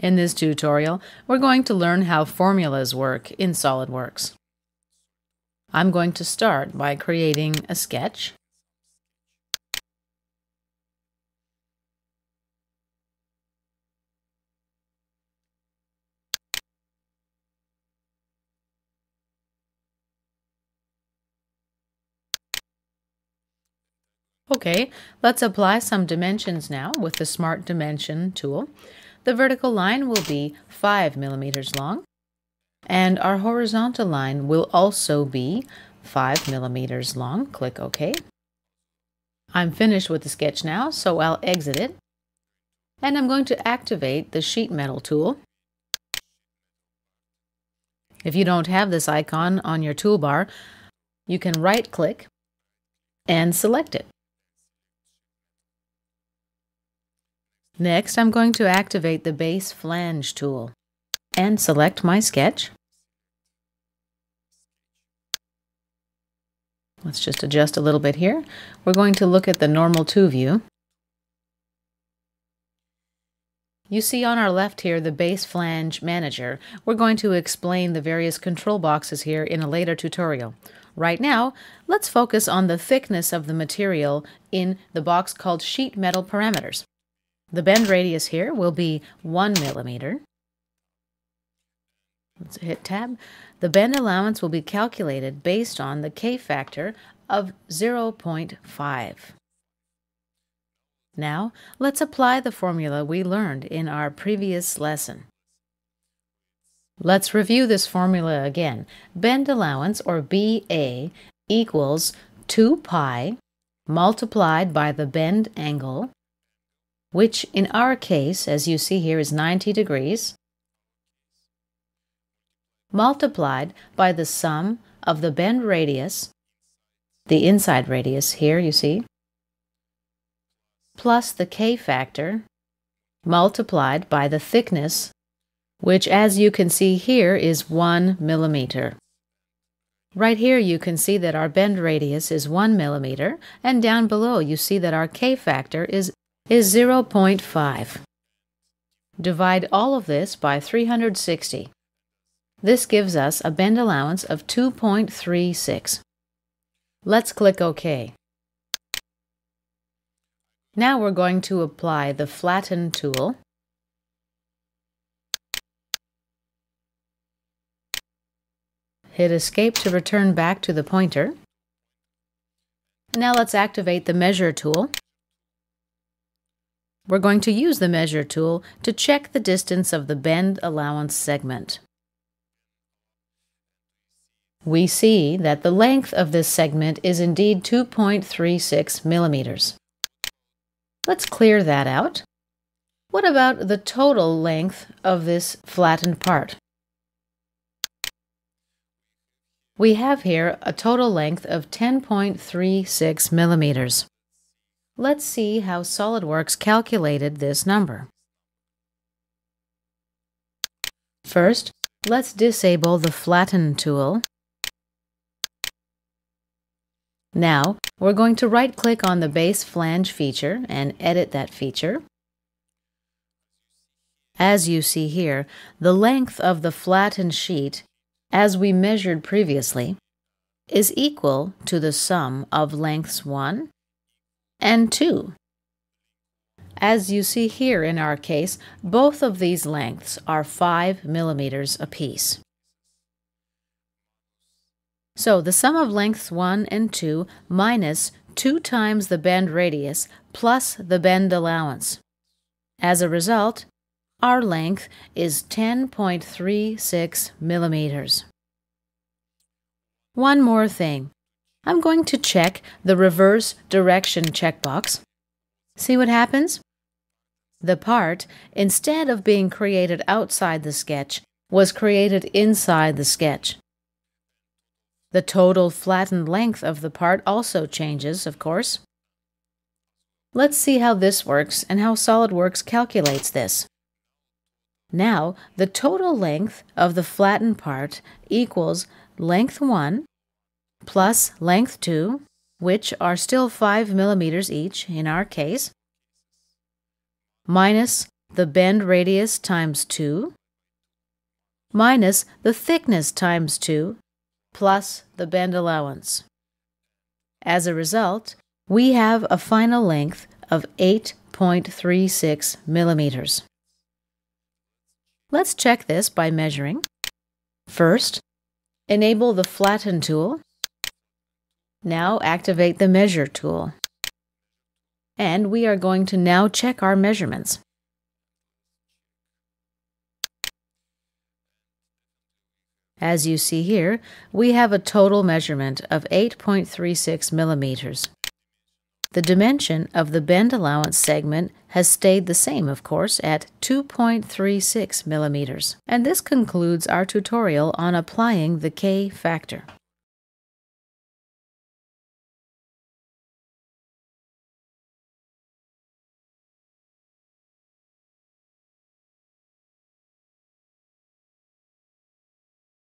In this tutorial, we're going to learn how formulas work in SolidWorks. I'm going to start by creating a sketch. Okay, let's apply some dimensions now with the Smart Dimension tool. The vertical line will be 5 millimeters long, and our horizontal line will also be 5 millimeters long. Click OK. I'm finished with the sketch now, so I'll exit it. And I'm going to activate the Sheet Metal tool. If you don't have this icon on your toolbar, you can right-click and select it. Next, I'm going to activate the Base Flange tool and select my sketch. Let's just adjust a little bit here. We're going to look at the Normal To view. You see on our left here the Base Flange Manager. We're going to explain the various control boxes here in a later tutorial. Right now, let's focus on the thickness of the material in the box called Sheet Metal Parameters. The bend radius here will be 1 millimeter. Let's hit Tab. The bend allowance will be calculated based on the K factor of 0.5. Now, let's apply the formula we learned in our previous lesson. Let's review this formula again. Bend allowance, or BA, equals 2 pi multiplied by the bend angle, which in our case, as you see here, is 90 degrees, multiplied by the sum of the bend radius, the inside radius here you see, plus the K factor, multiplied by the thickness, which as you can see here is 1 millimeter. Right here you can see that our bend radius is 1 millimeter, and down below you see that our K factor is 0.5. Divide all of this by 360. This gives us a bend allowance of 2.36. Let's click OK. Now we're going to apply the Flatten tool. Hit Escape to return back to the pointer. Now let's activate the Measure tool. We're going to use the Measure tool to check the distance of the bend allowance segment. We see that the length of this segment is indeed 2.36 millimeters. Let's clear that out. What about the total length of this flattened part? We have here a total length of 10.36 millimeters. Let's see how SolidWorks calculated this number. First, let's disable the Flatten tool. Now, we're going to right-click on the Base Flange feature and edit that feature. As you see here, the length of the flattened sheet, as we measured previously, is equal to the sum of lengths 1 and 2. As you see here in our case, both of these lengths are 5 millimeters apiece. So the sum of lengths 1 and 2 minus 2 times the bend radius plus the bend allowance. As a result, our length is 10.36 millimeters. One more thing. I'm going to check the reverse direction checkbox. See what happens? The part, instead of being created outside the sketch, was created inside the sketch. The total flattened length of the part also changes, of course. Let's see how this works and how SolidWorks calculates this. Now, the total length of the flattened part equals length 1 plus length 2, which are still 5 millimeters each in our case, minus the bend radius times 2 minus the thickness times 2 plus the bend allowance. As a result, we have a final length of 8.36 millimeters. Let's check this by measuring. First, enable the Flatten tool. Now activate the Measure tool. And we are going to now check our measurements. As you see here, we have a total measurement of 8.36 millimeters. The dimension of the bend allowance segment has stayed the same, of course, at 2.36 millimeters. And this concludes our tutorial on applying the K factor.